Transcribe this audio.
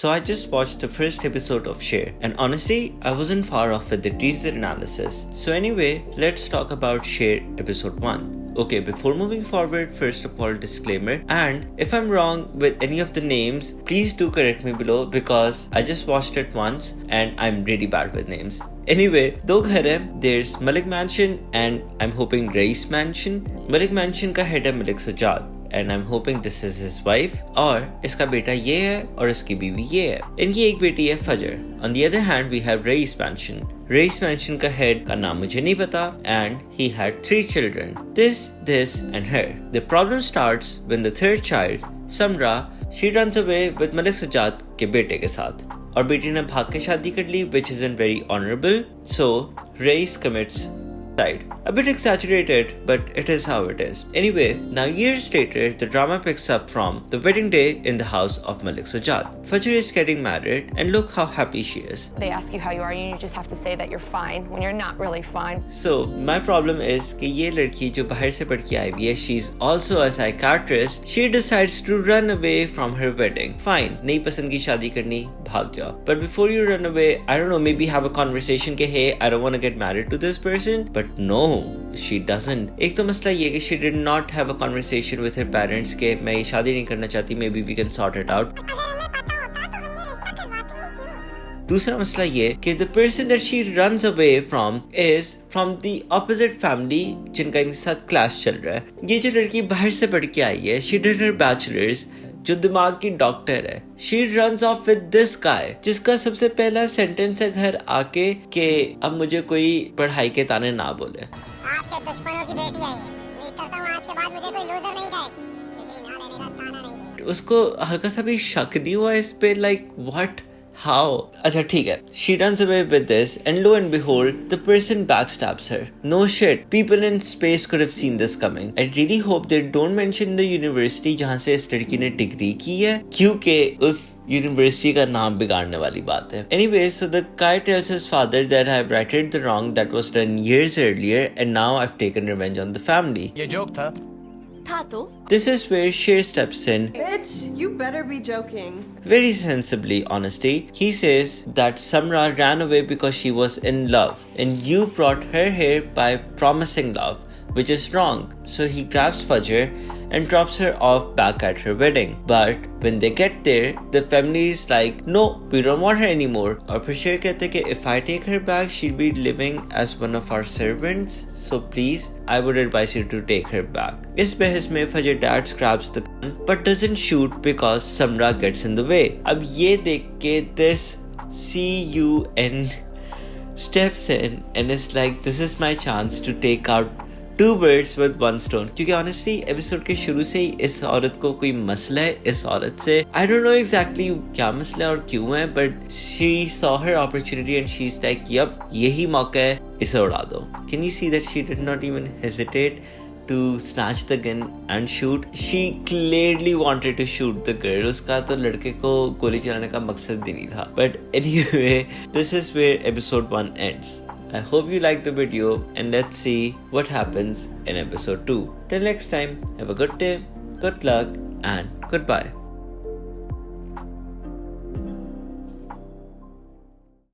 So I just watched the first episode of Cher, and honestly, I wasn't far off with the teaser analysis. So anyway, let's talk about Cher episode 1. Okay, before moving forward, first of all, disclaimer, and if I'm wrong with any of the names, please do correct me below because I just watched it once and I'm really bad with names. Anyway, दो घर हैं, there's Malik Mansion and I'm hoping Race Mansion. Malik Mansion का head है Malik Sajjad and I'm hoping this is his wife, और इसका बेटा ये है और इसकी बीवी ये है. इनकी एक बेटी है फजर. On the other hand, we have Race Mansion. Race Mansion का head का नाम मुझे नहीं पता and he had 3 children. This and her. The problem starts when the third child, Samra, she runs away with Malik Sajjad के बेटे के साथ. और बेटी ने भाग के शादी कर ली, which isn't very honorable. So Race commits suicide. A bit exaggerated, but it is how it is. Anyway, now years later, the drama picks up from the wedding day in the house of Malik Sajjad. Fajr is getting married, and look how happy she is. They ask you how you are, and you just have to say that you're fine when you're not really fine. So, my problem is कि ये लड़की जो बाहर से पढ़ के आई हुई है, she's also a psychiatrist. She decides to run away from her wedding. Fine, नहीं पसंद की शादी करनी, भाग जाओ. But before you run away, I don't know, maybe have a conversation कि hey, I don't want to get married to this person. But no, she doesn't. एक तो मसला ये कि she did not have a conversation with her parents कि मैं ये शादी नहीं करना चाहती, maybe we can sort it out. दूसरा मसला ये कि the person that she runs away from is from the opposite family जिनका इनके साथ क्लास चल रहा है. ये जो लड़की बाहर से पढ़ के आई है, she did her bachelor's, जो दिमाग की डॉक्टर है. She runs off with this guy, जिसका सबसे पहला सेंटेंस है घर आके कि अब मुझे कोई पढ़ाई के ताने ना बोले. आपके दुश्मनों की बेटी है ये. उम्मीद करता हूँ आज के बाद मुझे कोई लूजर नहीं कहे. डिग्री ना लेने का ताना नहीं दे. उसको हल्का सा भी शक नहीं हुआ इस पे, like what? How? अच्छा ठीक है. She runs away with this and lo and behold, the person backstabs her. No shit. People in space could have seen this coming. I really hope they don't mention the university जहाँ से इस लड़की ने degree की है, क्योंकि उस university का नाम बिगाड़ने वाली बात है. Anyway, so the guy tells his father that I've righted the wrong that was done years earlier and now I've taken revenge on the family. ये जोक था. This is where Cher steps in. Bitch, you better be joking. Very sensibly, honestly. He says that Samra ran away because she was in love and you brought her here by promising love, which is wrong. So he grabs Fajr and drops her off back at her wedding. But when they get there, the family is like, no, we don't want her anymore. और फिर Cher कहते कि if I take her back, she'll be living as one of our servants. So please, I would advise you to take her back. इस बहस में Fajr dad grabs the gun but doesn't shoot because Samra gets in the way. अब ये देख के this CUN steps in and is like, this is my chance to take out 2 birds with 1 stone. क्योंकि honestly episode के शुरू से ही इस औरत को कोई मसला है इस औरत से. I don't know exactly क्या मसला है और क्यों है, but she saw her opportunity and she's like, yep, यही मौका है, इसे उड़ा दो. Can you see that she did not even hesitate to snatch the gun and shoot? She clearly wanted to shoot the girl. उसका तो लड़के को गोली चलाने का मकसद ही नहीं था. But anyway, this is where episode 1 ends. I hope you liked the video and let's see what happens in episode 2. Till next time, have a good day, good luck and goodbye.